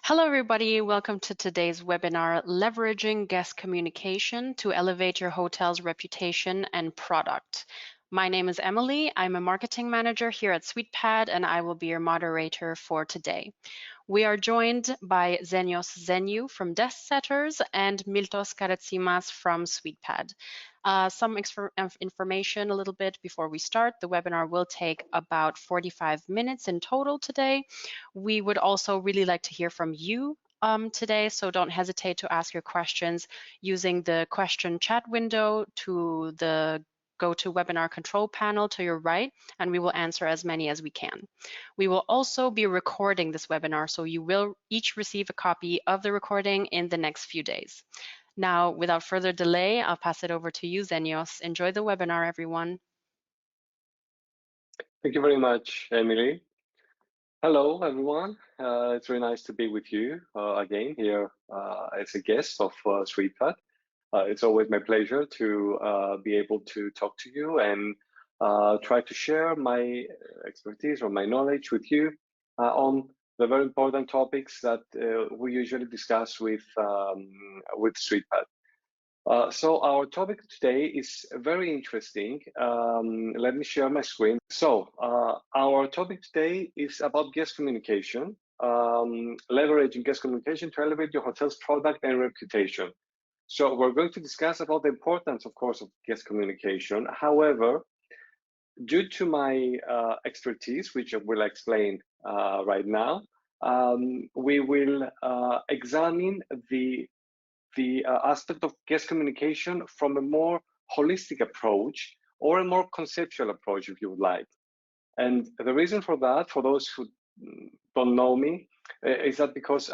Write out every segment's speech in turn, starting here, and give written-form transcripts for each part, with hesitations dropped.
Hello, everybody. Welcome to today's webinar, Leveraging Guest Communication to Elevate Your Hotel's Reputation and Product. My name is Emily. I'm a marketing manager here at SuitePad, and I will be your moderator for today. We are joined by Zenios Zeniu from Desk Setters and Miltos Karatsimas from SuitePad. Some information a little bit before we start. The webinar will take about 45 minutes in total today. We would also really like to hear from you today, so don't hesitate to ask your questions using the question chat window to the GoToWebinar control panel to your right, and we will answer as many as we can. We will also be recording this webinar, so you will each receive a copy of the recording in the next few days. Now, without further delay, I'll pass it over to you, Zenios. Enjoy the webinar, everyone. Thank you very much, Emily. Hello, everyone. It's very nice to be with you again here as a guest of SuitePad. It's always my pleasure to be able to talk to you and try to share my expertise or my knowledge with you on the very important topics that we usually discuss with SuitePad. So our topic today is very interesting. Let me share my screen. So our topic today is about guest communication, leveraging guest communication to elevate your hotel's product and reputation. So we're going to discuss about the importance, of course, of guest communication. However, due to my expertise, which I will explain right now, we will examine the aspect of guest communication from a more holistic approach or a more conceptual approach, if you would like. And the reason for that, for those who don't know me, is that because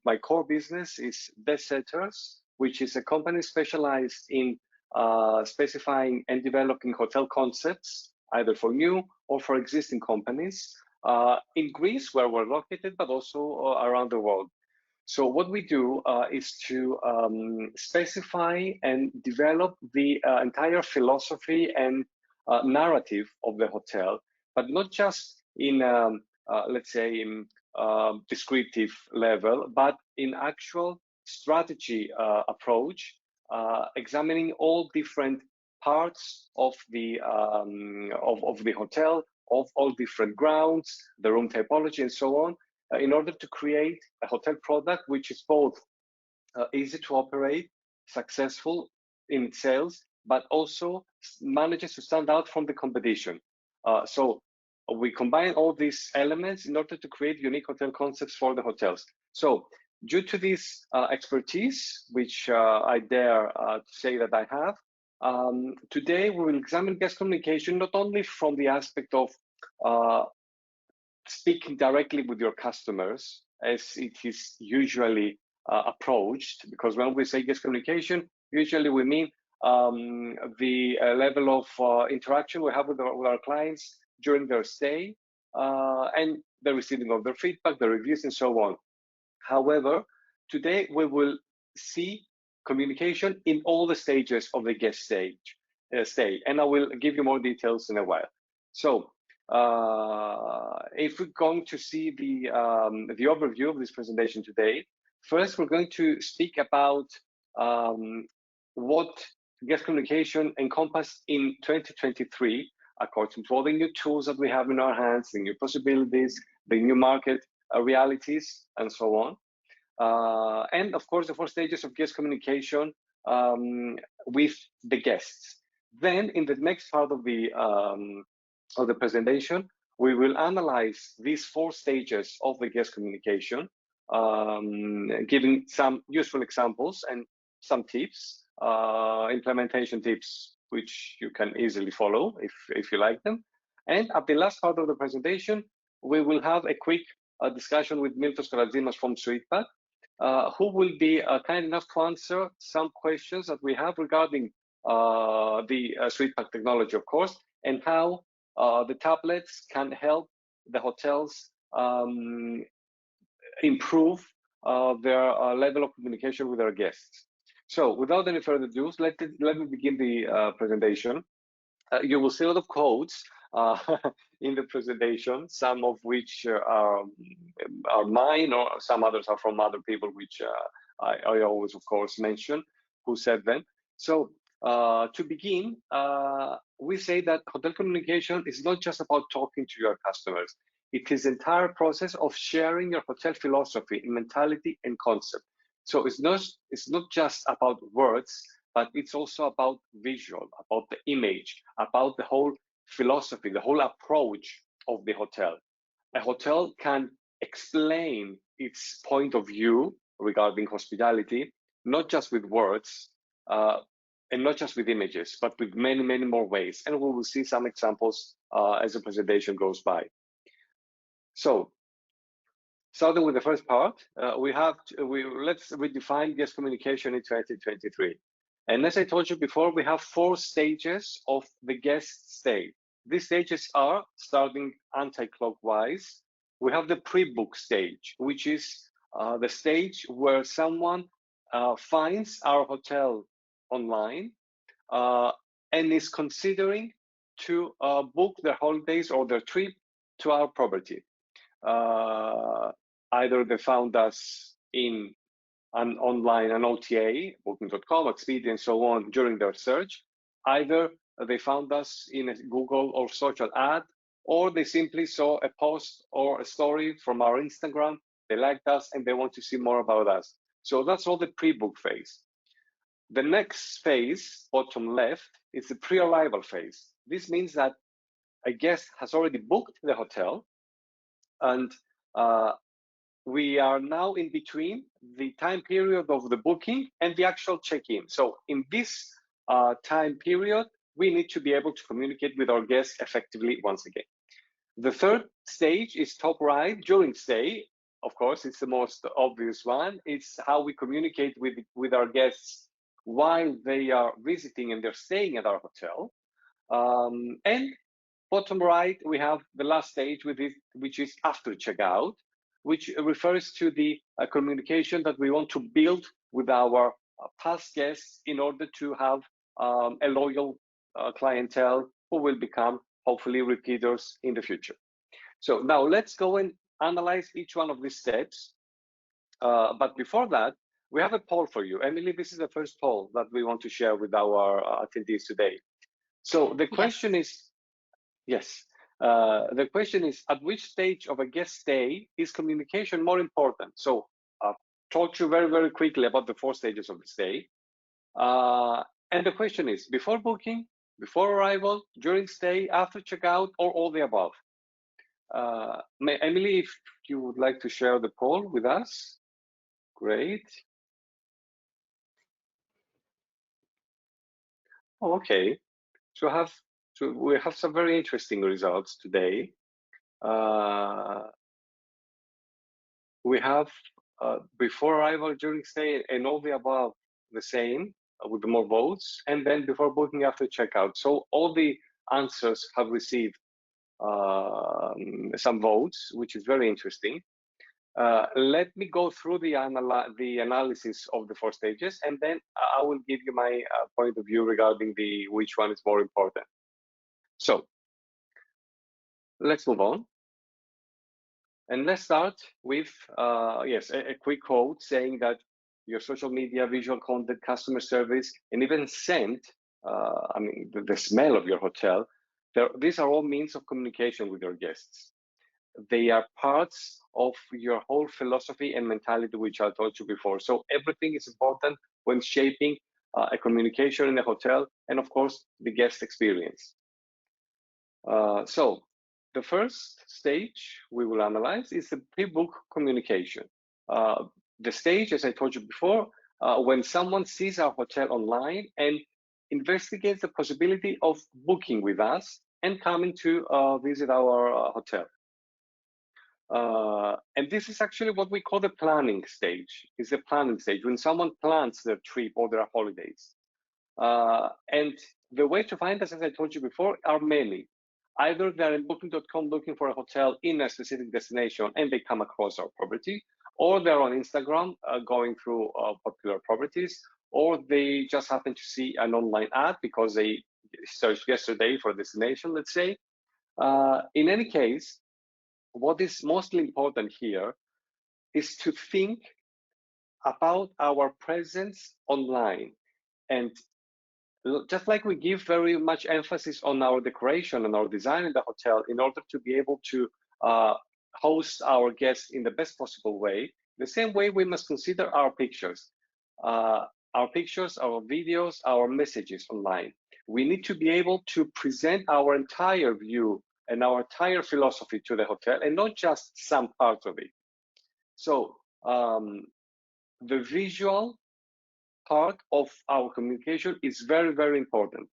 my core business is Desk Setters, which is a company specialized in specifying and developing hotel concepts, either for new or for existing companies, in Greece, where we're located, but also around the world. So what we do is to specify and develop the entire philosophy and narrative of the hotel, but not just in, let's say, in descriptive level, but in actual strategy approach, examining all different parts of the hotel, of all different grounds, the room typology, and so on, in order to create a hotel product which is both easy to operate, successful in its sales, but also manages to stand out from the competition. So we combine all these elements in order to create unique hotel concepts for the hotels. So due to this expertise, which I dare to say that I have, today we will examine guest communication not only from the aspect of speaking directly with your customers, as it is usually approached, because when we say guest communication, usually we mean the level of interaction we have with our clients during their stay and the receiving of their feedback, the reviews, and so on. However, today we will see communication in all the stages of the guest stay, and I will give you more details in a while. So if we're going to see the overview of this presentation today, first we're going to speak about what guest communication encompassed in 2023, according to all the new tools that we have in our hands, the new possibilities, the new market realities, and so on. And of course, the 4 stages of guest communication with the guests. Then in the next part of the presentation, we will analyze these 4 stages of the guest communication, giving some useful examples and some tips, implementation tips, which you can easily follow if you like them. And at the last part of the presentation, we will have a quick discussion with Miltos Karatsimas from SuitePad, who will be kind enough to answer some questions that we have regarding the SuitePad technology, of course, and how the tablets can help the hotels improve their level of communication with their guests. So without any further ado, let me begin the presentation. You will see a lot of codes in the presentation, some of which are mine, or some others are from other people, which I always, of course, mention who said them. So to begin, we say that hotel communication is not just about talking to your customers. It is the entire process of sharing your hotel philosophy, mentality, and concept. So it's not just about words, but it's also about visual, about the image, about the whole philosophy, the whole approach of the hotel. A hotel can explain its point of view regarding hospitality, not just with words, and not just with images, but with many, many more ways. And we will see some examples as the presentation goes by. So, starting with the first part, let's redefine guest communication in 2023. And as I told you before, we have 4 stages of the guest stay. These stages are, starting anti-clockwise, we have the pre-book stage, which is the stage where someone finds our hotel online and is considering to book their holidays or their trip to our property. Either they found us in an online, an OTA, booking.com, Expedia, and so on during their search. Either they found us in a Google or social ad, or they simply saw a post or a story from our Instagram. They liked us and they want to see more about us. So that's all the pre-book phase. The next phase, bottom left, is the pre-arrival phase. This means that a guest has already booked the hotel, and we are now in between the time period of the booking and the actual check-in. So in this time period, we need to be able to communicate with our guests effectively once again. The third stage is top right, during stay. Of course, it's the most obvious one. It's how we communicate with our guests while they are visiting and they're staying at our hotel. And bottom right, we have the last stage, which is after checkout, which refers to the communication that we want to build with our past guests in order to have a loyal clientele who will become, hopefully, repeaters in the future. So now let's go and analyze each one of these steps. But before that, we have a poll for you. Emily, this is the first poll that we want to share with our attendees today. So the question is, yes, the question is, at which stage of a guest stay is communication more important? So I've talked to you very, very quickly about the 4 stages of the stay. And the question is, before booking, before arrival, during stay, after checkout, or all the above? Emily, if you would like to share the poll with us, great. Oh, okay, so we have some very interesting results today. We have before arrival, during stay, and all the above the same with more votes, and then before booking, after checkout. So all the answers have received some votes, which is very interesting. Let me go through the analysis of the 4 stages, and then I will give you my point of view regarding which one is more important. So let's move on. And let's start with, yes, a quick quote saying that your social media, visual content, customer service, and even scent, I mean, the smell of your hotel, these are all means of communication with your guests. They are parts of your whole philosophy and mentality, which I told you before. So everything is important when shaping a communication in a hotel, and of course, the guest experience. So the first stage we will analyze is the pre-book communication. The stage, as I told you before, when someone sees our hotel online and investigates the possibility of booking with us and coming to visit our hotel. And this is actually what we call the planning stage. It's the planning stage when someone plans their trip or their holidays. And the way to find us, as I told you before, are many. Either they're in booking.com looking for a hotel in a specific destination and they come across our property, or they're on Instagram going through popular properties, or they just happen to see an online ad because they searched yesterday for a destination, let's say. In any case, what is mostly important here is to think about our presence online. And just like we give very much emphasis on our decoration and our design in the hotel in order to be able to host our guests in the best possible way, the same way we must consider our pictures, our videos, our messages online. We need to be able to present our entire view and our entire philosophy to the hotel and not just some parts of it. So the visual part of our communication is very, very important.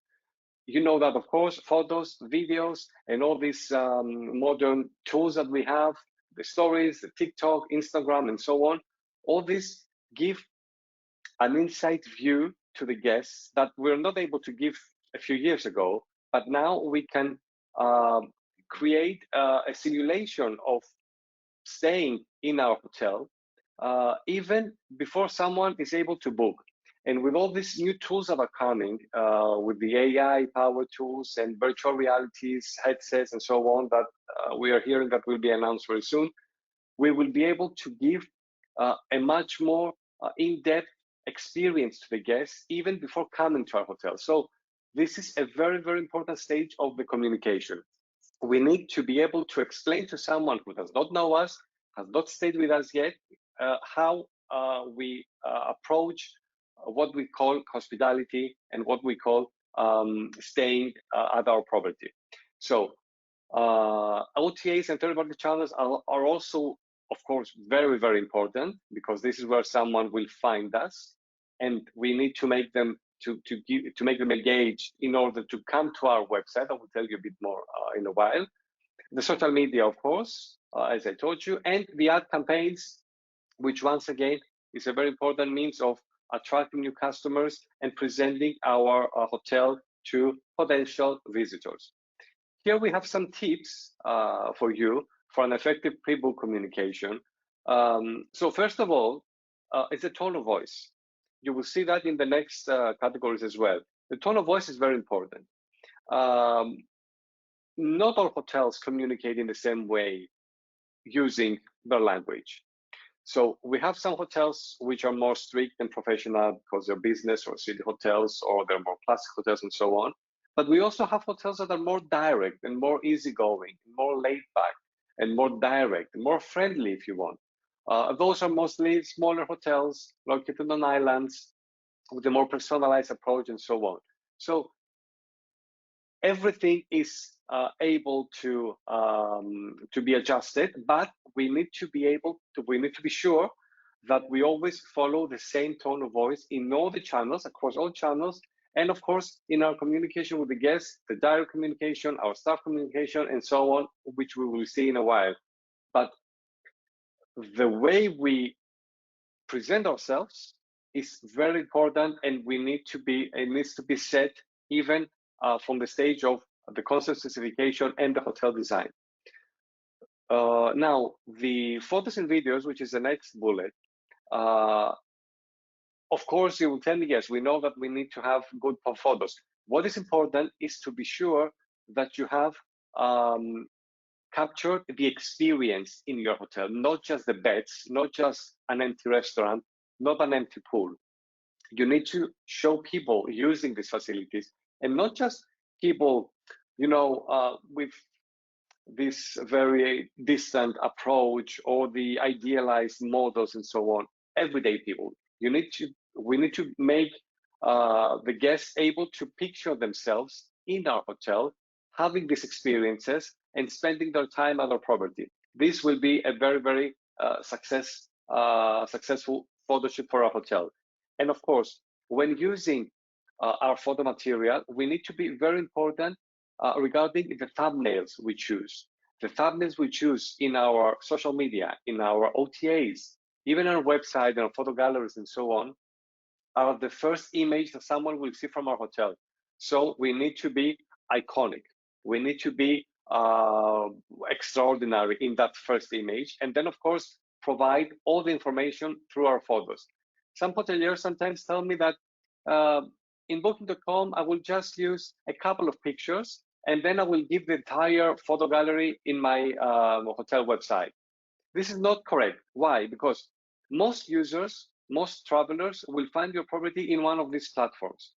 You know that, of course, photos, videos, and all these modern tools that we have, the stories, the TikTok, Instagram, and so on, all these give an inside view to the guests that we're not able to give a few years ago, but now we can create a simulation of staying in our hotel even before someone is able to book. And with all these new tools that are coming, with the AI power tools and virtual realities, headsets, and so on, that we are hearing that will be announced very soon, we will be able to give a much more in-depth experience to the guests even before coming to our hotel. So this is a very, very important stage of the communication. We need to be able to explain to someone who does not know us, has not stayed with us yet, how we approach what we call hospitality and what we call staying at our property. So OTAs and third-party channels are also, of course, very, very important, because this is where someone will find us, and we need to make them to make them engage in order to come to our website. I will tell you a bit more in a while. The social media, of course, as I told you, and the ad campaigns, which once again is a very important means of attracting new customers and presenting our hotel to potential visitors. Here we have some tips for you for an effective pre-book communication. So first of all, it's a tone of voice. You will see that in the next categories as well. The tone of voice is very important. Not all hotels communicate in the same way using their language. So we have some hotels which are more strict and professional because they're business or city hotels, or they're more classic hotels and so on. But we also have hotels that are more direct and more easygoing, more laid back, and more direct, and more friendly if you want. Those are mostly smaller hotels located on islands with a more personalized approach and so on. So everything is able to be adjusted, but we need to be sure that we always follow the same tone of voice in all the channels, across all channels, and of course in our communication with the guests, the direct communication, our staff communication, and so on, which we will see in a while. But the way we present ourselves is very important, and it needs to be set even from the stage of the concept specification and the hotel design. Now, the photos and videos, which is the next bullet, of course, you will tell me, yes, we know that we need to have good photos. What is important is to be sure that you have captured the experience in your hotel, not just the beds, not just an empty restaurant, not an empty pool. You need to show people using these facilities, and not just people, with this very distant approach or the idealized models and so on. Everyday people. We need to make the guests able to picture themselves in our hotel, having these experiences and spending their time at our property. This will be a very, very successful photo shoot for our hotel. And of course, when using our photo material, we need to be very important regarding the thumbnails we choose. The thumbnails we choose in our social media, in our OTAs, even our website and our photo galleries and so on, are the first image that someone will see from our hotel. So we need to be iconic. We need to be extraordinary in that first image. And then, of course, provide all the information through our photos. Some hoteliers sometimes tell me that in Booking.com, I will just use a couple of pictures and then I will give the entire photo gallery in my hotel website. This is not correct. Why? Because most users, most travelers will find your property in one of these platforms.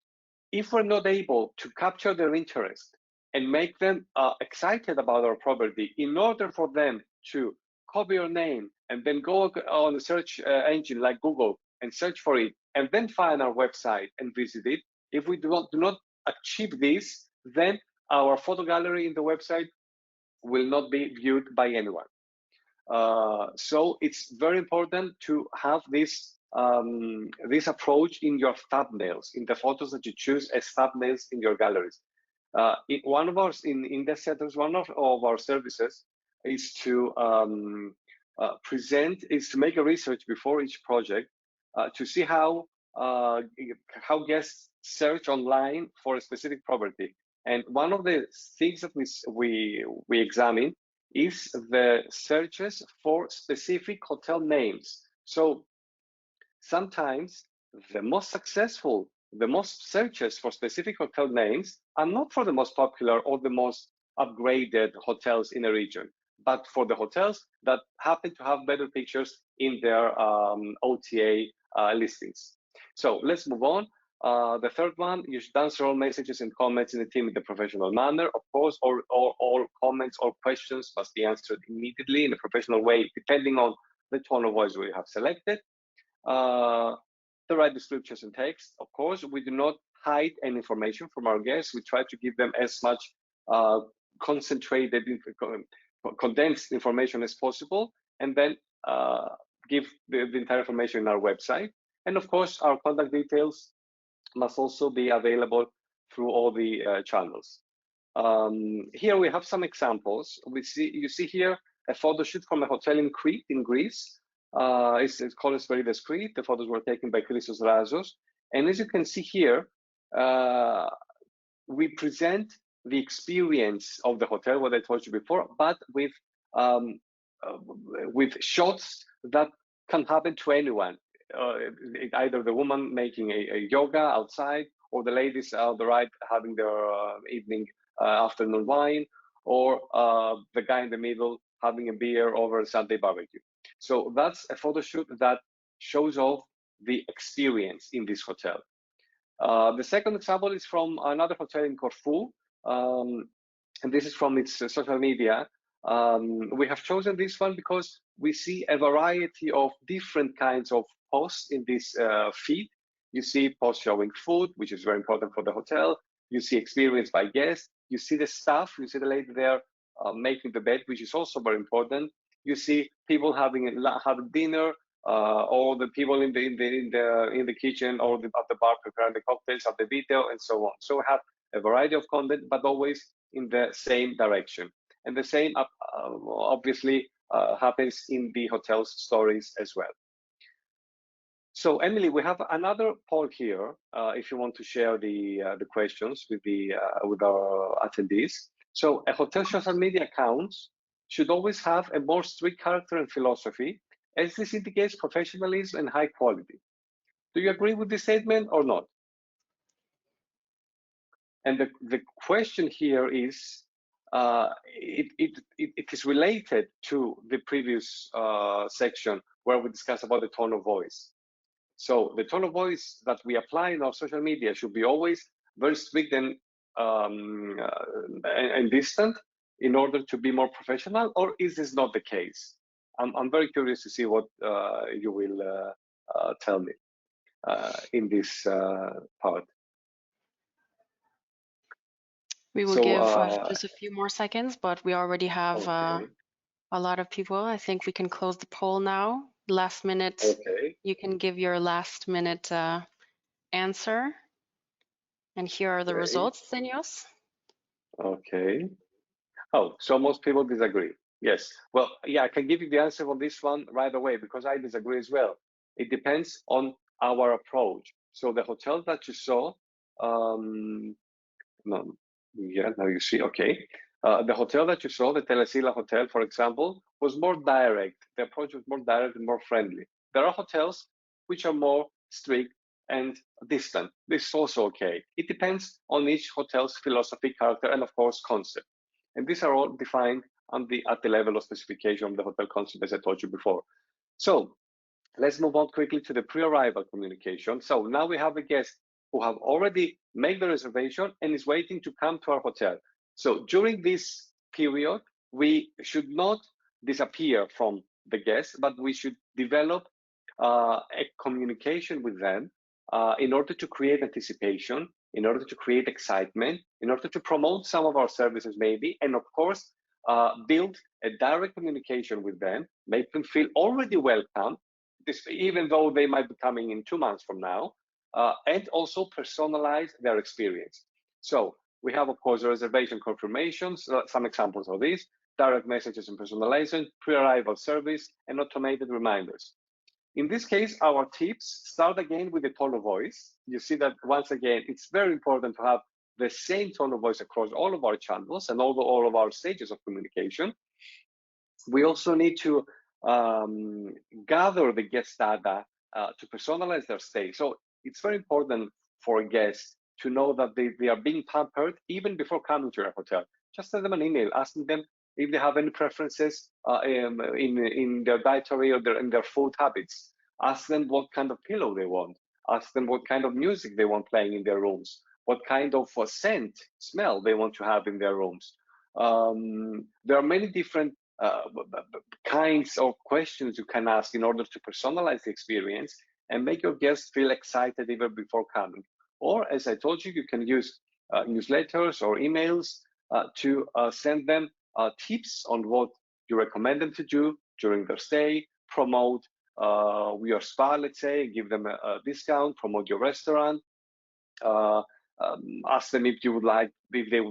If we're not able to capture their interest and make them excited about our property in order for them to copy your name and then go on a search engine like Google and search for it and then find our website and visit it, if we do not achieve this, then our photo gallery in the website will not be viewed by anyone. So it's very important to have this this approach in your thumbnails, in the photos that you choose as thumbnails in your galleries. One of our in the settings, one of our services is to make a research before each project to see how guests search online for a specific property. And one of the things that we examine is the searches for specific hotel names. So sometimes the most successful, the most searches for specific hotel names are not for the most popular or the most upgraded hotels in a region, but for the hotels that happen to have better pictures in their OTA listings. So let's move on. The third one, you should answer all messages and comments in the team in a professional manner. Of course, all comments or questions must be answered immediately in a professional way, depending on the tone of voice we have selected. The right descriptions and text. Of course, we do not hide any information from our guests. We try to give them as much concentrated, condensed information as possible, and then give the entire information in our website. And of course, our contact details must also be available through all the channels. Here we have some examples. You see here a photo shoot from a hotel in Crete, in Greece. It's called Esperides Crete. The photos were taken by Christos Razos. And as you can see here, we present the experience of the hotel, what I told you before, but with shots that can happen to anyone. Either the woman making a yoga outside, or the ladies on the right having their evening afternoon wine, or the guy in the middle having a beer over a Sunday barbecue. So that's a photo shoot that shows off the experience in this hotel. The second example is from another hotel in Corfu, and this is from its social media. We have chosen this one because we see a variety of different kinds of posts in this feed. You see posts showing food, which is very important for the hotel. You see experience by guests. You see the staff. You see the lady there making the bed, which is also very important. You see people having dinner, or the people in the kitchen or at the bar preparing the cocktails, at the video, and so on. So we have a variety of content, but always in the same direction. And the same obviously happens in the hotel's stories as well. So Emily, we have another poll here. If you want to share the questions with our attendees. So a hotel social media account should always have a more strict character and philosophy, as this indicates professionalism and high quality. Do you agree with this statement or not? And the question here is, it is related to the previous section where we discussed about the tone of voice. So the tone of voice that we apply in our social media should be always very strict and distant in order to be more professional, or is this not the case? I'm very curious to see what you will tell me in this part. We will give just a few more seconds, but we already have a lot of people. I think we can close the poll now. Last minute, you can give your last minute answer. And here are the results, Senios. Okay. Oh, so most people disagree. Yes. Well, yeah, I can give you the answer on this one right away because I disagree as well. It depends on our approach. So the hotel that you saw, now you see, okay. The hotel that you saw, the Telesilla Hotel, for example, was more direct. The approach was more direct and more friendly. There are hotels which are more strict and distant. This is also okay. It depends on each hotel's philosophy, character, and of course, concept. And these are all defined at the level of specification of the hotel concept, as I told you before. So let's move on quickly to the pre-arrival communication. So now we have a guest who have already made the reservation and is waiting to come to our hotel. So during this period, we should not disappear from the guests, but we should develop a communication with them in order to create anticipation, in order to create excitement, in order to promote some of our services maybe, and of course, build a direct communication with them, make them feel already welcome, even though they might be coming in 2 months from now, and also personalize their experience. So we have, of course, reservation confirmations, some examples of these, direct messages and personalization, pre-arrival service, and automated reminders. In this case, our tips start again with the tone of voice. You see that once again, it's very important to have the same tone of voice across all of our channels and all of our stages of communication. We also need to gather the guest data to personalize their stay. So it's very important for a guest to know that they are being pampered even before coming to your hotel. Just send them an email asking them if they have any preferences in their dietary or in their food habits. Ask them what kind of pillow they want. Ask them what kind of music they want playing in their rooms. What kind of scent, smell they want to have in their rooms. There are many different kinds of questions you can ask in order to personalize the experience and make your guests feel excited even before coming. Or, as I told you, you can use newsletters or emails to send them tips on what you recommend them to do during their stay, promote your spa, let's say, give them a discount, promote your restaurant, ask them if they would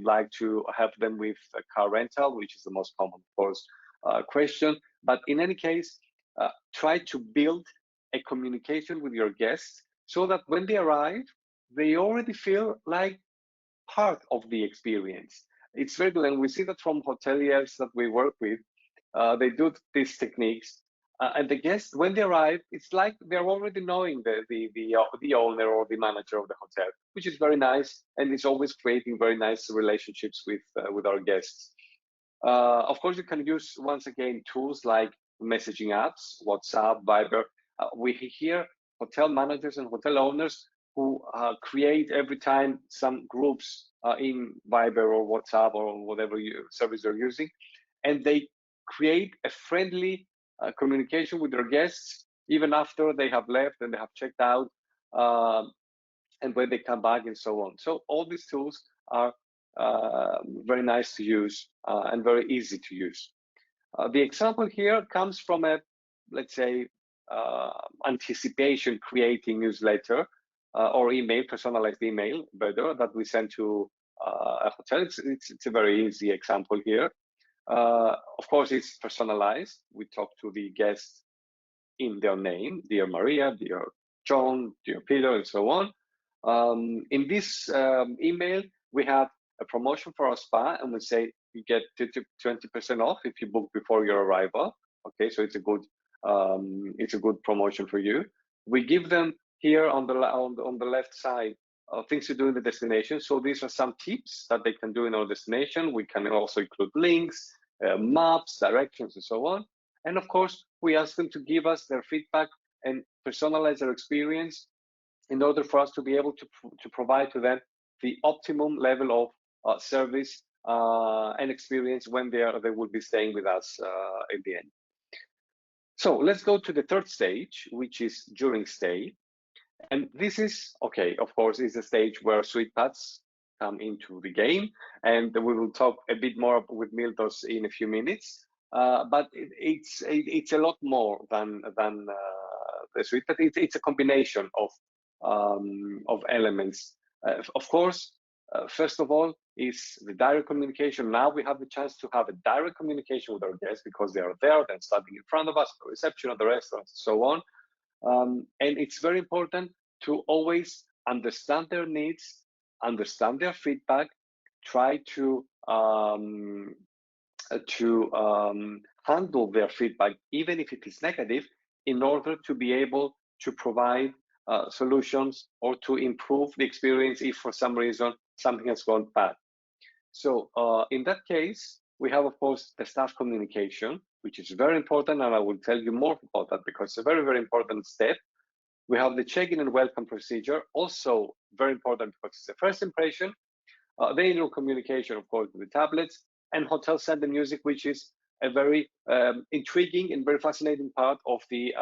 like to have them with a car rental, which is the most common, of course, question. But in any case, try to build a communication with your guests so that when they arrive, they already feel like part of the experience. It's very good, and we see that from hoteliers that we work with. They do these techniques, and the guests, when they arrive, it's like they're already knowing the owner or the manager of the hotel, which is very nice, and it's always creating very nice relationships with our guests. Of course, you can use, once again, tools like messaging apps, WhatsApp, Viber. We hear hotel managers and hotel owners who create every time some groups in Viber or WhatsApp or whatever service you're using, and they create a friendly communication with their guests even after they have left and they have checked out, and when they come back and so on. So all these tools are very nice to use and very easy to use. The example here comes from a, let's say, anticipation creating newsletter or email, personalized email, better, that we send to a hotel. It's a very easy example here. Of course, it's personalized. We talk to the guests in their name, dear Maria, dear John, dear Peter, and so on. In this email, we have a promotion for our spa, and we say you get 20% off if you book before your arrival. Okay, so it's a good promotion for you. We give them here on the left side things to do in the destination. So these are some tips that they can do in our destination. We can also include links, maps, directions, and so on. And of course, we ask them to give us their feedback and personalize their experience in order for us to be able to provide to them the optimum level of service and experience when they will be staying with us at the end. So let's go to the third stage, which is during stay. And this is, okay, of course, is the stage where SuitePads come into the game. And we will talk a bit more with Miltos in a few minutes. But it's a lot more than the SuitePad. It's a combination of elements. Of course, first of all, is the direct communication. Now we have the chance to have a direct communication with our guests because they are there, they're standing in front of us, the reception of the restaurant, and so on. And it's very important to always understand their needs, understand their feedback, try to handle their feedback, even if it is negative, in order to be able to provide solutions or to improve the experience if for some reason something has gone bad. So in that case, we have, of course, the staff communication, which is very important, and I will tell you more about that because it's a very, very important step. We have the check-in and welcome procedure, also very important because it's the first impression. The indoor communication, of course, with the tablets, and hotel send the music, which is a very intriguing and very fascinating part of the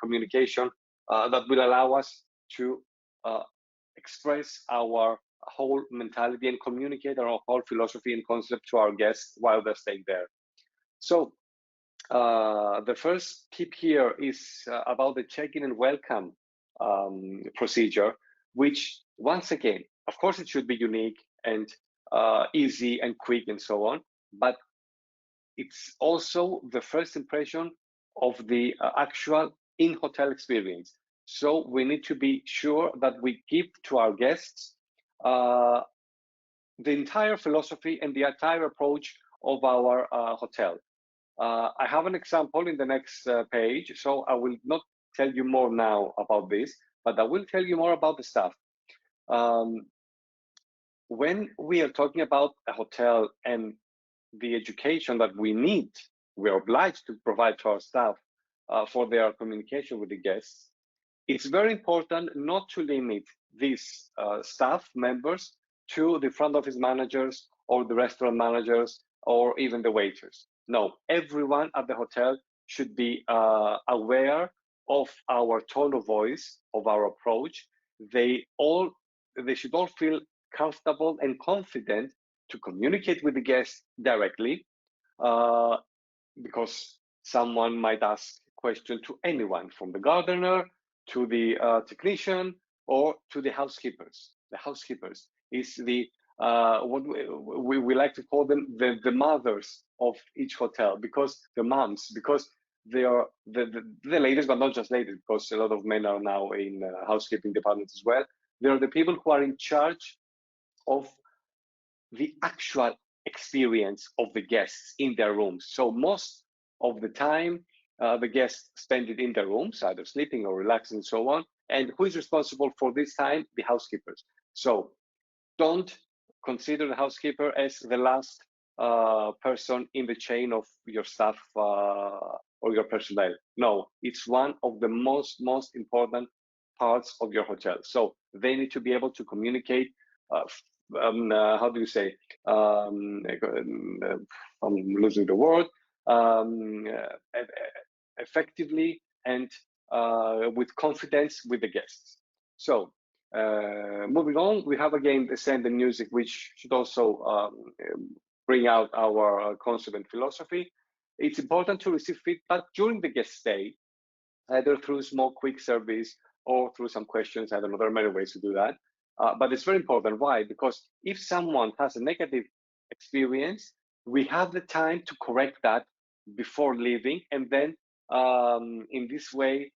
communication that will allow us to express our whole mentality and communicate our whole philosophy and concept to our guests while they're staying there. So the first tip here is about the check-in and welcome procedure, which once again, of course, it should be unique and easy and quick and so on, but it's also the first impression of the actual in-hotel experience. So we need to be sure that we give to our guests the entire philosophy and the entire approach of our hotel. I have an example in the next page, so I will not tell you more now about this, but I will tell you more about the staff. When we are talking about a hotel and the education that we need, we are obliged to provide to our staff for their communication with the guests, it's very important not to limit these staff members to the front office managers or the restaurant managers or even the waiters. No, everyone at the hotel should be aware of our tone of voice, of our approach. They should all feel comfortable and confident to communicate with the guests directly, because someone might ask a question to anyone, from the gardener to the technician or to the housekeepers. The housekeepers is the what we like to call them the mothers of each hotel, because the moms, because they are the ladies, but not just ladies, because a lot of men are now in housekeeping departments as well. They are the people who are in charge of the actual experience of the guests in their rooms. So most of the time, the guests spend it in their rooms, either sleeping or relaxing and so on. And who is responsible for this time? The housekeepers. So don't consider the housekeeper as the last person in the chain of your staff or your personnel. No, it's one of the most important parts of your hotel. So they need to be able to communicate how do you say? I'm losing the word. Effectively and with confidence with the guests. So moving on, we have again the send and music, which should also bring out our concept and philosophy. It's important to receive feedback during the guest stay, either through small quick surveys or through some questions. I don't know, there are many ways to do that. But it's very important. Why? Because if someone has a negative experience, we have the time to correct that before leaving, and then in this way,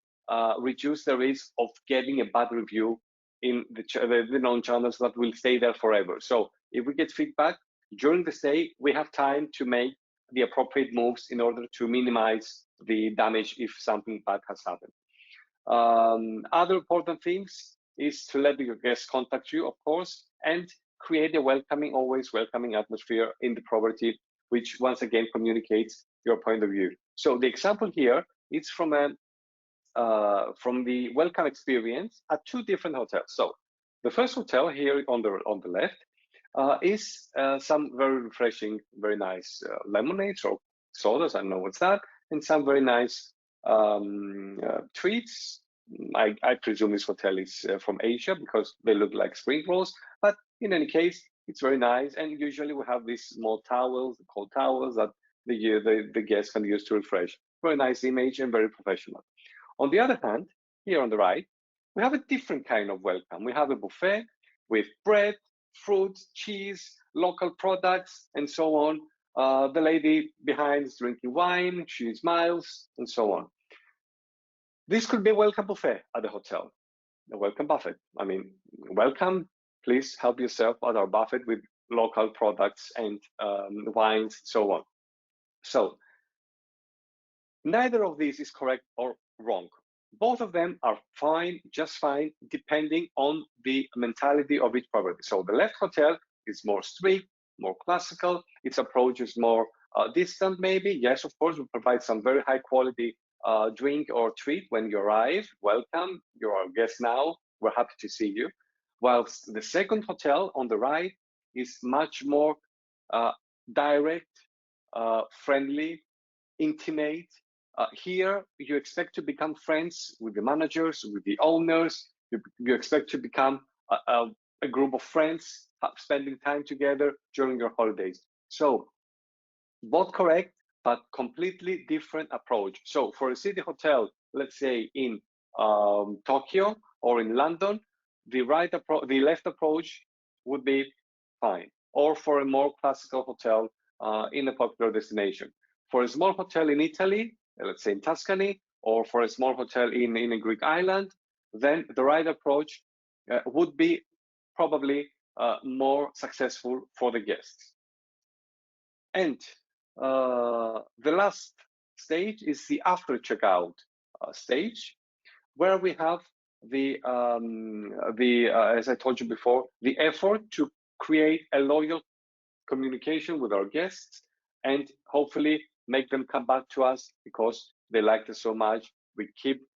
reduce the risk of getting a bad review in the known channels that will stay there forever. So if we get feedback during the stay, we have time to make the appropriate moves in order to minimize the damage if something bad has happened. Other important things is to let your guests contact you, of course, and create a welcoming, always welcoming atmosphere in the property, which once again communicates your point of view. So the example here is from the welcome experience at two different hotels. So the first hotel here on the left is some very refreshing, very nice lemonades or sodas, I don't know what's that, and some very nice treats. I presume this hotel is from Asia because they look like spring rolls, but in any case, it's very nice. And usually we have these small towels, cold towels that the guests can use to refresh. Very nice image and very professional. On the other hand, here on the right, we have a different kind of welcome. We have a buffet with bread, fruit, cheese, local products, and so on. The lady behind is drinking wine, she smiles, and so on. This could be a welcome buffet at the hotel, a welcome buffet. I mean, welcome, please help yourself at our buffet with local products and wines, so on. So neither of these is correct or wrong. Both of them are fine, just fine, depending on the mentality of each property. So the left hotel is more strict, more classical. Its approach is more distant, maybe. Yes, of course, we provide some very high quality drink or treat when you arrive. Welcome, you're our guest now. We're happy to see you. Whilst the second hotel on the right is much more direct, friendly, intimate. Here, you expect to become friends with the managers, with the owners. You expect to become a group of friends, spending time together during your holidays. So, both correct, but completely different approach. So, for a city hotel, let's say in Tokyo or in London, the left approach would be fine. Or for a more classical hotel in a popular destination. For a small hotel in Italy, let's say in Tuscany, or for a small hotel in a Greek island, then the right approach would be probably more successful for the guests. And the last stage is the after checkout stage, where we have as I told you before, the effort to create a loyal communication with our guests and hopefully make them come back to us because they liked us so much. We keep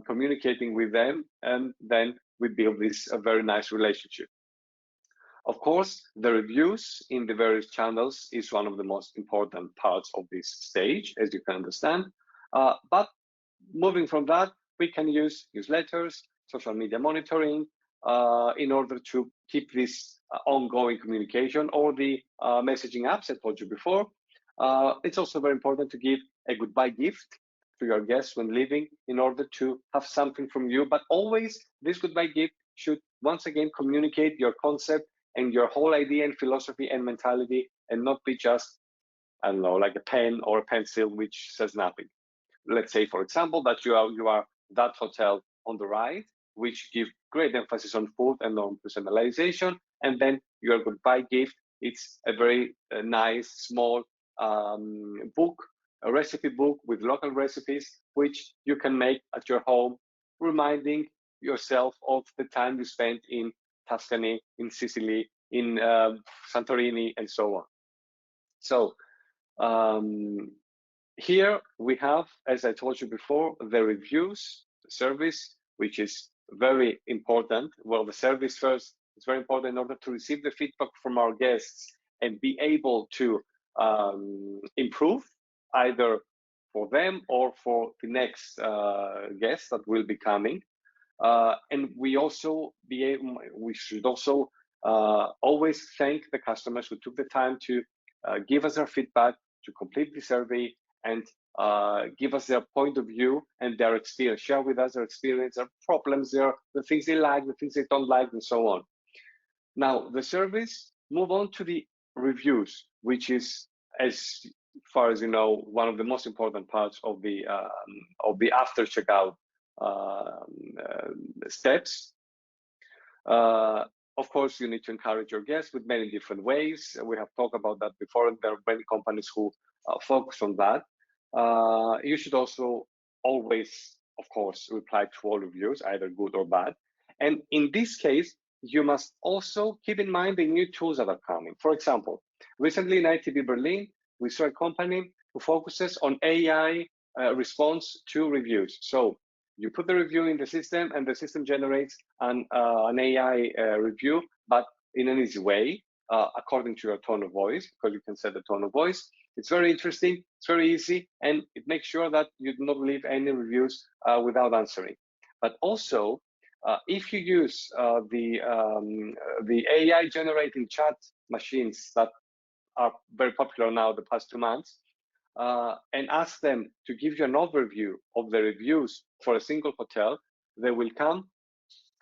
communicating with them, and then we build this a very nice relationship. Of course, the reviews in the various channels is one of the most important parts of this stage, as you can understand. But moving from that, we can use newsletters, social media monitoring, in order to keep this ongoing communication, or the messaging apps I told you before. It's also very important to give a goodbye gift to your guests when leaving in order to have something from you. But always, this goodbye gift should once again communicate your concept and your whole idea and philosophy and mentality, and not be just, I don't know, like a pen or a pencil which says nothing. Let's say, for example, that you are that hotel on the right, which give great emphasis on food and on personalization, and then your goodbye gift, it's a very nice small book, a recipe book with local recipes, which you can make at your home, reminding yourself of the time you spent in Tuscany, in Sicily, in Santorini, and so on. So here we have, as I told you before, the reviews, the service, which is very important. Well, the service first is very important in order to receive the feedback from our guests and be able to improve either for them or for the next guests that will be coming. And we should also always thank the customers who took the time to give us their feedback, to complete the survey, and give us their point of view and their experience, share with us their experience, their problems, the things they like, the things they don't like, and so on. Now, the surveys move on to the reviews, which is, as far as you know, one of the most important parts of the after checkout steps. Of course, you need to encourage your guests with many different ways. We have talked about that before, and there are many companies who focus on that. You should also always, of course, reply to all reviews, either good or bad. And in this case, you must also keep in mind the new tools that are coming. For example, recently in ITB Berlin, we saw a company who focuses on AI response to reviews. So you put the review in the system, and the system generates an AI review, but in an easy way, according to your tone of voice, because you can set the tone of voice. It's very interesting, it's very easy, and it makes sure that you do not leave any reviews without answering. But also, if you use the AI generating chat machines that are very popular now the past 2 months, and ask them to give you an overview of the reviews for a single hotel, they will come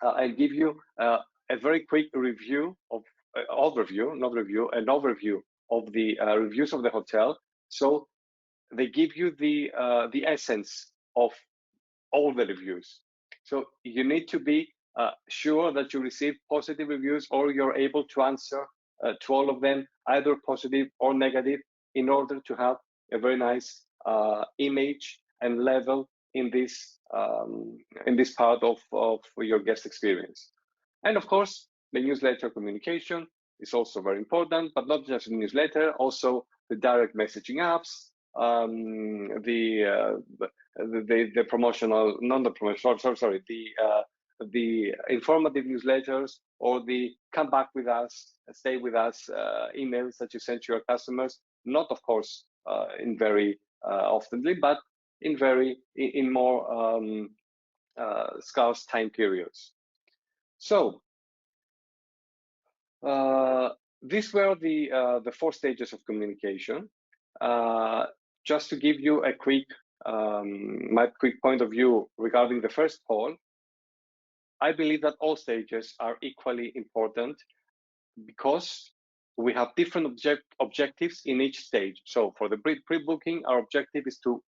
and give you a very quick review of an overview of the reviews of the hotel. So they give you the essence of all the reviews. So you need to be sure that you receive positive reviews, or you're able to answer to all of them, either positive or negative, in order to have a very nice image and level in this part of your guest experience. And of course, the newsletter communication is also very important, but not just the newsletter, also the direct messaging apps, the promotional, not the promotional, sorry, the informative newsletters, or the come back with us, stay with us emails that you send to your customers. Not, of course, in very oftenly, but in more scarce time periods. So these were the 4 stages of communication. Just to give you a quick my quick point of view regarding the first poll, I believe that all stages are equally important because we have different objectives in each stage. So for the pre-booking, our objective is to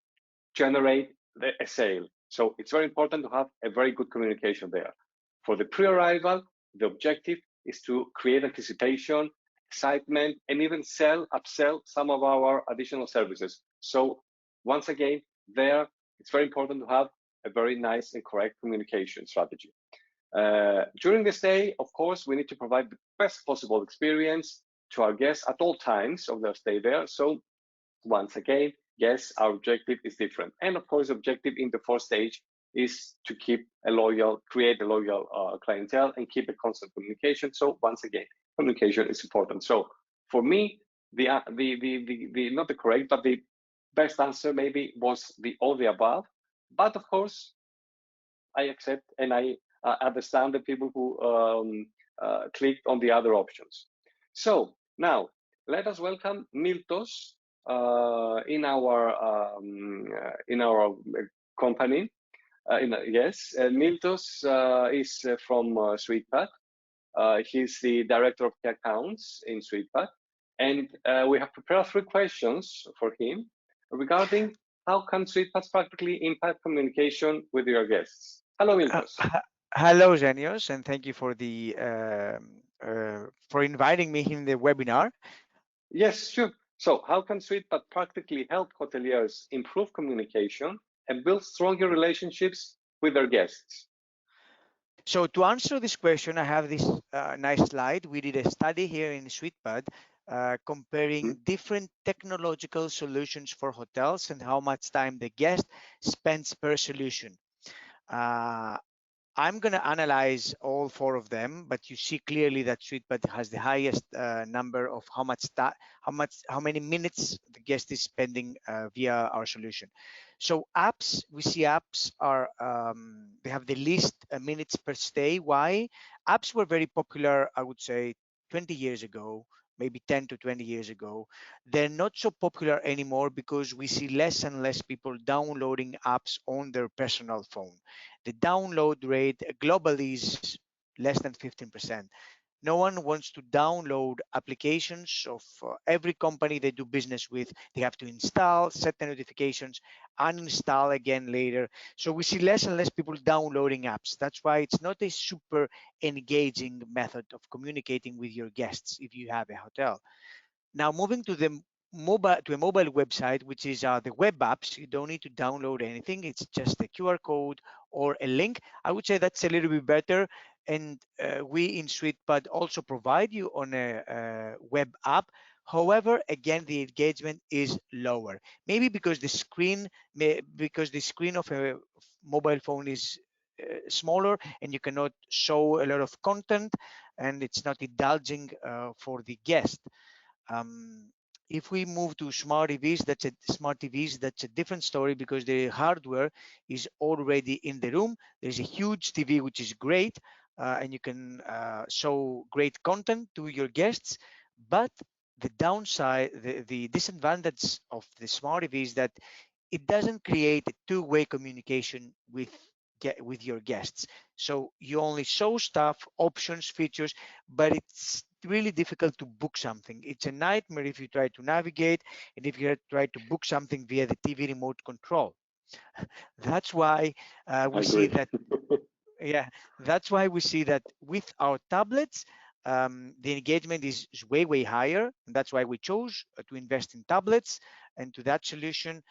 generate a sale. So it's very important to have a very good communication there. For the pre-arrival, the objective is to create anticipation, excitement, and even upsell some of our additional services. So once again, there, it's very important to have a very nice and correct communication strategy. During the stay, of course, we need to provide the best possible experience to our guests at all times of their stay there. So once again, yes, our objective is different. And of course, the objective in the 4th stage is to create a loyal clientele and keep a constant communication. So once again, communication is important. So for me, not the correct, but the best answer maybe was all the above. But of course, I accept and I understand the people who clicked on the other options. So now let us welcome Miltos in our company. Yes, Miltos is from SuitePad. He's the director of key accounts in SuitePad, and we have prepared 3 questions for him regarding how can SuitePads practically impact communication with your guests. Hello, Miltos. Hello, Zenios, and thank you for inviting me in the webinar. Yes, sure. So how can SuitePad practically help hoteliers improve communication and build stronger relationships with their guests? So to answer this question, I have this nice slide. We did a study here in SuitePad comparing different technological solutions for hotels and how much time the guest spends per solution. I'm going to analyze all 4 of them, but you see clearly that SuitePad has the highest number of how many minutes the guest is spending via our solution. So apps, we see apps are they have the least minutes per stay. Why? Apps were very popular, I would say, 20 years ago, maybe 10 to 20 years ago. They're not so popular anymore because we see less and less people downloading apps on their personal phone. The download rate globally is less than 15%. No one wants to download applications of every company they do business with. They have to install, set the notifications, uninstall again later. So we see less and less people downloading apps. That's why it's not a super engaging method of communicating with your guests if you have a hotel. Now moving to a mobile website, which is the web apps. You don't need to download anything. It's just a QR code or a link. I would say that's a little bit better. And we in SuitePad also provide you on a web app. However, again, the engagement is lower. Maybe because the screen of a mobile phone is smaller and you cannot show a lot of content, and it's not indulging for the guest. If we move to smart TVs, that's a different story because the hardware is already in the room. There's a huge TV, which is great, and you can show great content to your guests. But the downside, the disadvantage of the smart TV is that it doesn't create a two-way communication with your guests. So you only show stuff, options, features, but it's really difficult to book something. It's a nightmare if you try to navigate and if you try to book something via the TV remote control. That's why we see that. Yeah, that's why we see that with our tablets, the engagement is way higher, and that's why we chose to invest in tablets and to that solution.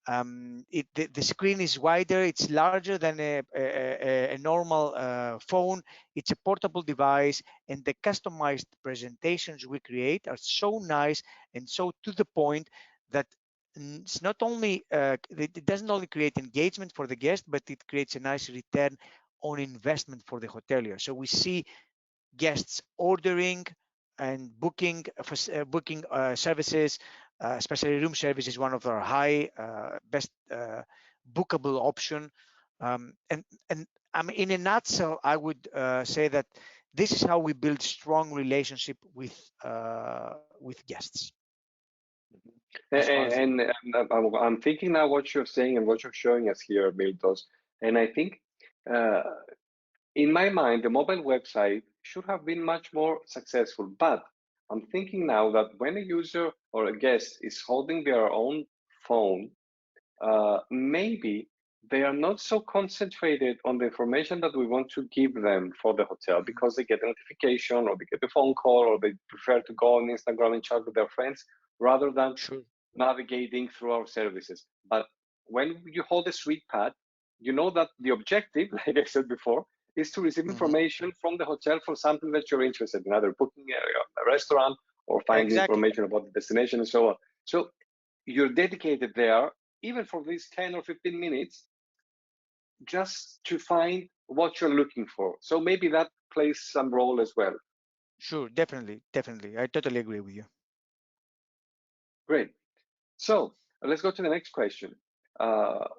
The screen is wider, it's larger than a normal phone, it's a portable device, and the customized presentations we create are so nice and so to the point that it's not only, it doesn't only create engagement for the guest, but it creates a nice return on investment for the hotelier. So we see guests ordering and booking services, especially room service is one of our high best bookable option. And in a nutshell, I would say that this is how we build strong relationship with guests. As far as And I'm thinking now what you're saying and what you're showing us here, Miltos. And I think in my mind, the mobile website should have been much more successful. But I'm thinking now that when a user or a guest is holding their own phone, maybe they are not so concentrated on the information that we want to give them for the hotel because they get a notification or they get a phone call or they prefer to go on Instagram and chat with their friends rather than navigating through our services. But when you hold a SuitePad, you know that the objective, like I said before, is to receive information from the hotel for something that you're interested in, either booking a restaurant or finding information about the destination and so on. So you're dedicated there, even for these 10 or 15 minutes, just to find what you're looking for. So maybe that plays some role as well. Sure, definitely. I totally agree with you. Great. So let's go to the next question.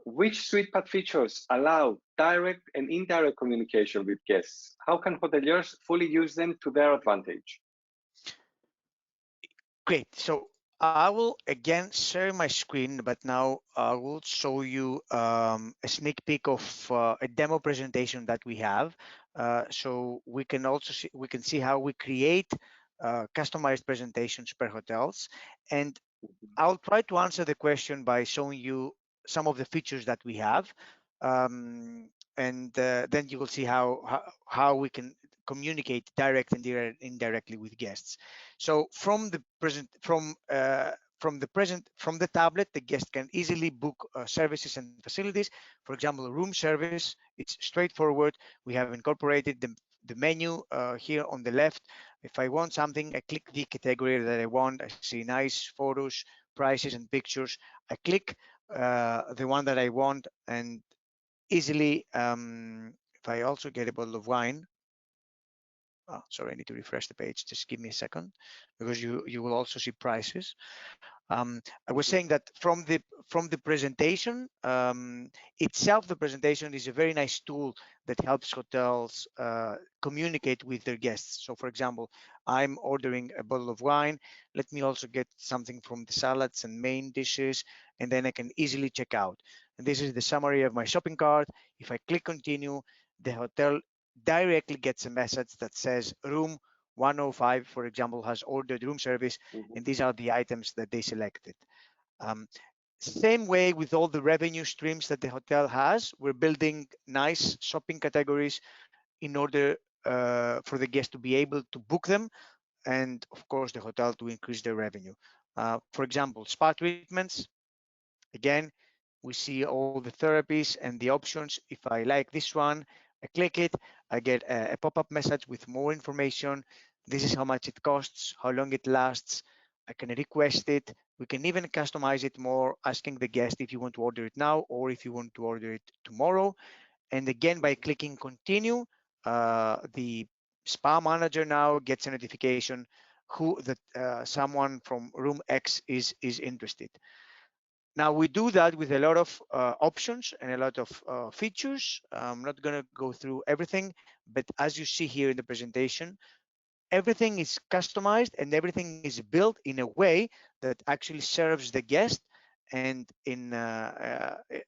Which SuitePad features allow direct and indirect communication with guests? How can hoteliers fully use them to their advantage? Great. So I will again share my screen, but now I will show you a sneak peek of a demo presentation that we have. So we can also see how we create customized presentations per hotels. And I'll try to answer the question by showing you some of the features that we have. And then you will see how we can communicate direct and indirectly with guests. So from the tablet, the guest can easily book services and facilities. For example, room service, it's straightforward. We have incorporated the menu here on the left. If I want something, I click the category that I want. I see nice photos, prices, and pictures. I click the one that I want, and easily, if I also get a bottle of wine, sorry, I need to refresh the page. Just give me a second, because you will also see prices. I was saying that from the presentation itself, the presentation is a very nice tool that helps hotels communicate with their guests. So, for example, I'm ordering a bottle of wine. Let me also get something from the salads and main dishes, and then I can easily check out. And this is the summary of my shopping cart. If I click continue, the hotel directly gets a message that says room 105, for example, has ordered room service, and these are the items that they selected. Same way with all the revenue streams that the hotel has, we're building nice shopping categories in order for the guest to be able to book them, and of course the hotel to increase their revenue. For example, spa treatments. Again, we see all the therapies and the options. If I like this one, I click it, I get a pop-up message with more information. This is how much it costs, how long it lasts. I can request it. We can even customize it more, asking the guest if you want to order it now or if you want to order it tomorrow. And again, by clicking continue, the spa manager now gets a notification who that someone from room X is interested. Now we do that with a lot of options and a lot of features. I'm not going to go through everything, but as you see here in the presentation, everything is customized and everything is built in a way that actually serves the guest and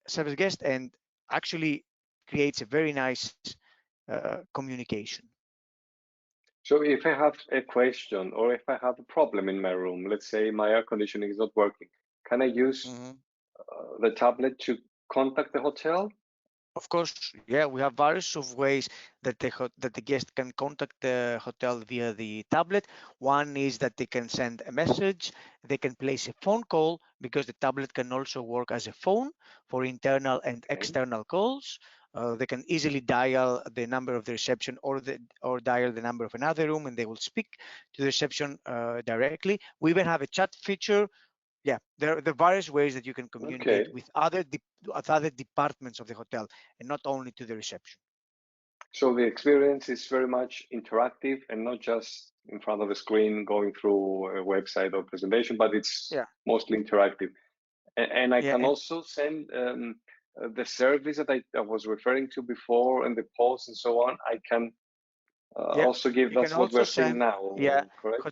serves the guest and actually creates a very nice communication. So if I have a question or if I have a problem in my room, let's say my air conditioning is not working, can I use the tablet to contact the hotel? Of course, yeah, we have various of ways that that the guest can contact the hotel via the tablet. One is that they can send a message, they can place a phone call because the tablet can also work as a phone for internal and Okay. external calls. They can easily dial the number of the reception or dial the number of another room, and they will speak to the reception directly. We even have a chat feature. Yeah, there are various ways that you can Okay. communicate with other departments of the hotel and not only to the reception. So the experience is very much interactive and not just in front of a screen going through a website or presentation, but it's Yeah, mostly interactive. And I yeah, can and also send the service that I was referring to before and the polls and so on. I can yeah, also give, you can that's what also we're seeing send, yeah, now, correct?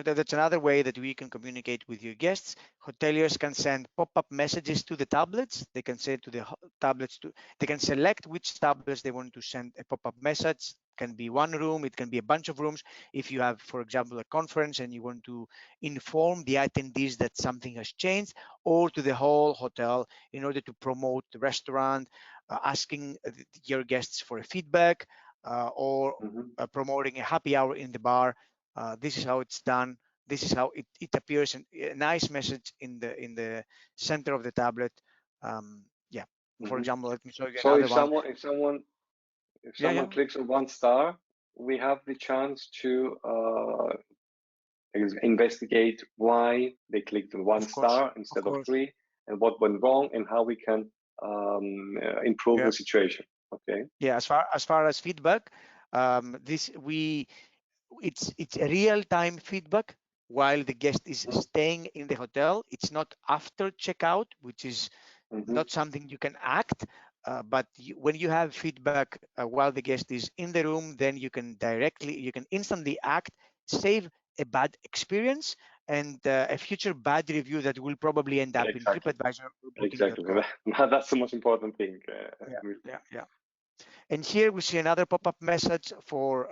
that's another way that we can communicate with your guests. Hoteliers can send pop-up messages to the tablets. They can say to the tablets they can select which tablets they want to send a pop-up message. It can be one room, it can be a bunch of rooms. If you have, for example, a conference and you want to inform the attendees that something has changed, or to the whole hotel in order to promote the restaurant, asking your guests for a feedback, or Hmm. promoting a happy hour in the bar. This is how it's done. This is how it appears in a nice message in the center of the tablet. Yeah. For Hmm. example, let me show you So another one. if Yeah, someone yeah. clicks on 1 star, we have the chance to investigate why they clicked on one Of course, star of instead of course. three, and what went wrong, and how we can improve Yeah, the situation. Okay. yeah. As far as feedback, this we it's a real-time feedback while the guest is Mm-hmm. staying in the hotel. It's not after checkout, which is Mm-hmm. not something you can act, but when you have feedback while the guest is in the room, then you can instantly act, save a bad experience and a future bad review that will probably end up in Exactly. TripAdvisor or Exactly. Booking.com. That's the most important thing. Yeah, yeah, yeah. And here we see another pop-up message for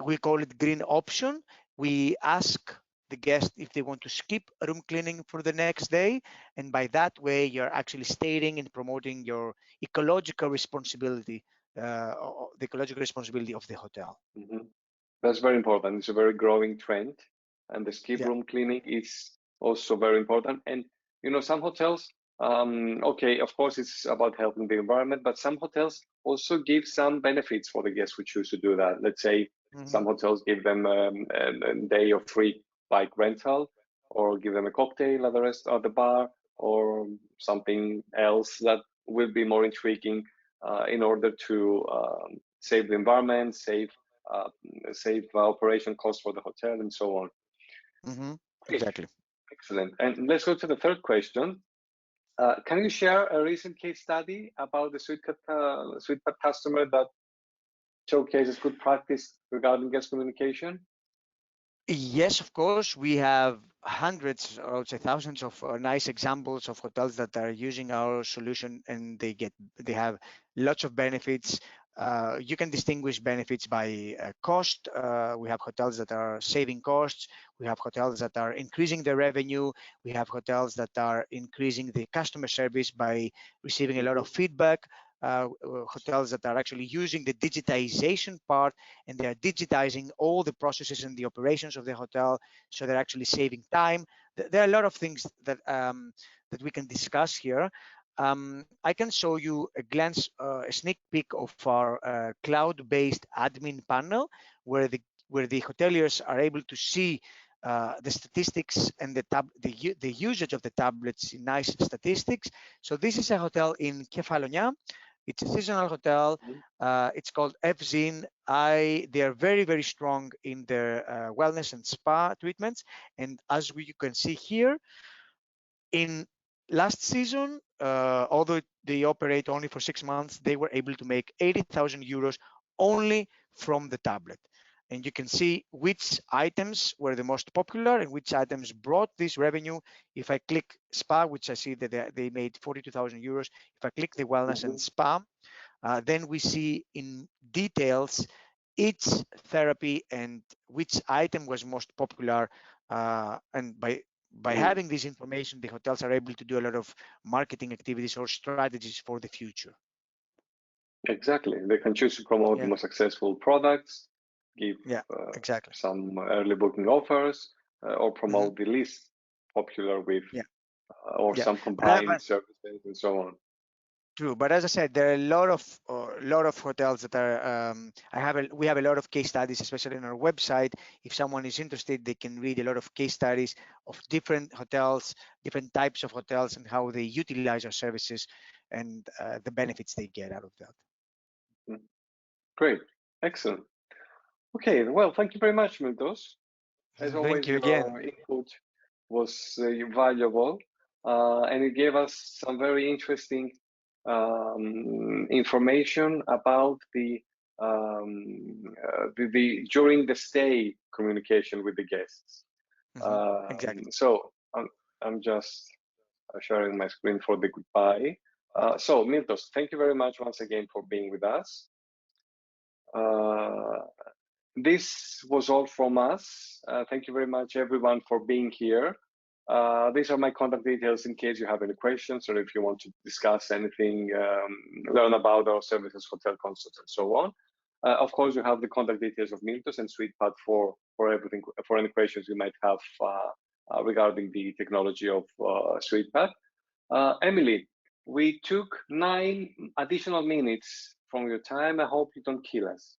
we call it green option. We ask the guest if they want to skip room cleaning for the next day, and by that way you're actually stating and promoting your ecological responsibility, the ecological responsibility of the hotel. Mhm. That's very important. It's a very growing trend, and the skip Yeah. room cleaning is also very important. And some hotels, okay, of course, it's about helping the environment, but some hotels also give some benefits for the guests who choose to do that. Let's say Hmm. some hotels give them a day of free bike rental, or give them a cocktail at the rest of the bar, or something else that will be more intriguing in order to save the environment, uh, save operation costs for the hotel, and so on. Hmm. Okay, Exactly. excellent. And let's go to the third question. Can you share a recent case study about the SuitePad customer that showcases good practice regarding guest communication? Yes, of course. We have hundreds, or I would say thousands of nice examples of hotels that are using our solution, and they have lots of benefits. You can distinguish benefits by cost. We have hotels that are saving costs. We have hotels that are increasing their revenue. We have hotels that are increasing the customer service by receiving a lot of Mhm. feedback. Hotels that are actually using the digitization part, and they are digitizing all the processes and the operations of the hotel, so they're actually saving time. There are a lot of things that we can discuss here. I can show you a sneak peek of our cloud-based admin panel, where the hoteliers are able to see the statistics and the usage of the tablets in nice statistics. So this is a hotel in Kefalonia. It's a seasonal hotel. Mhm. It's called FZIN. They are very, very strong in their wellness and spa treatments. And as you can see here, in last season, although they operate only for 6 months, they were able to make 80,000 euros only from the tablet. And you can see which items were the most popular and which items brought this revenue. If I click spa, which I see that they made 42,000 euros. If I click the wellness and Mhm. spa, then we see in details each therapy and which item was most popular, and by having this information, the hotels are able to do a lot of marketing activities or strategies for the future. Exactly. They can choose to promote the most successful products, give exactly some early booking offers, or promote the least popular with or some combined services and so on. True, but as I said, there are a lot of hotels that are. We have a lot of case studies, especially on our website. If someone is interested, they can read a lot of case studies of different hotels, different types of hotels, and how they utilize our services and the benefits they get out of that. Great, excellent. Okay, well, thank you very much, Miltos. As always, your input was valuable, and it gave us some very interesting information about the during the stay communication with the guests. Exactly. So I'm just sharing my screen for the goodbye. So Miltos, thank you very much once again for being with us. This was all from us. Thank you very much, everyone, for being here. These are my contact details in case you have any questions or if you want to discuss anything, learn about our services, hotel concepts, and so on. Of course, you have the contact details of Miltos and SuitePad for everything, for any questions you might have regarding the technology of SuitePad. Emily, we took 9 additional minutes from your time. I hope you don't kill us.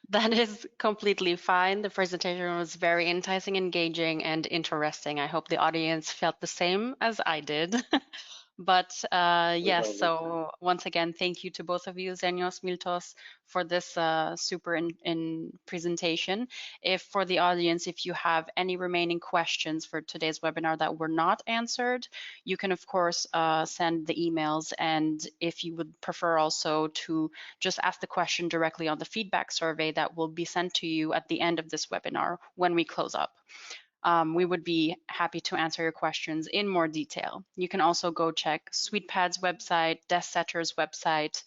That is completely fine. The presentation was very enticing, engaging, and interesting. I hope the audience felt the same as I did. But yes, so once again, thank you to both of you, Zenios, Miltos, for this super in presentation. If for the audience, if you have any remaining questions for today's webinar that were not answered, you can of course send the emails. And if you would prefer also to just ask the question directly on the feedback survey that will be sent to you at the end of this webinar when we close up. We would be happy to answer your questions in more detail. You can also go check SuitePad's website, DeskSetter's website.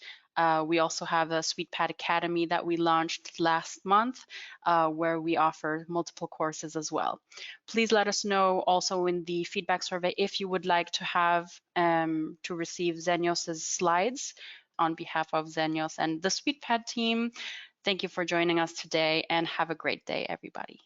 We also have a SuitePad Academy that we launched last month, where we offer multiple courses as well. Please let us know also in the feedback survey if you would like to have to receive Zenios's slides on behalf of Zenios and the SuitePad team. Thank you for joining us today and have a great day, everybody.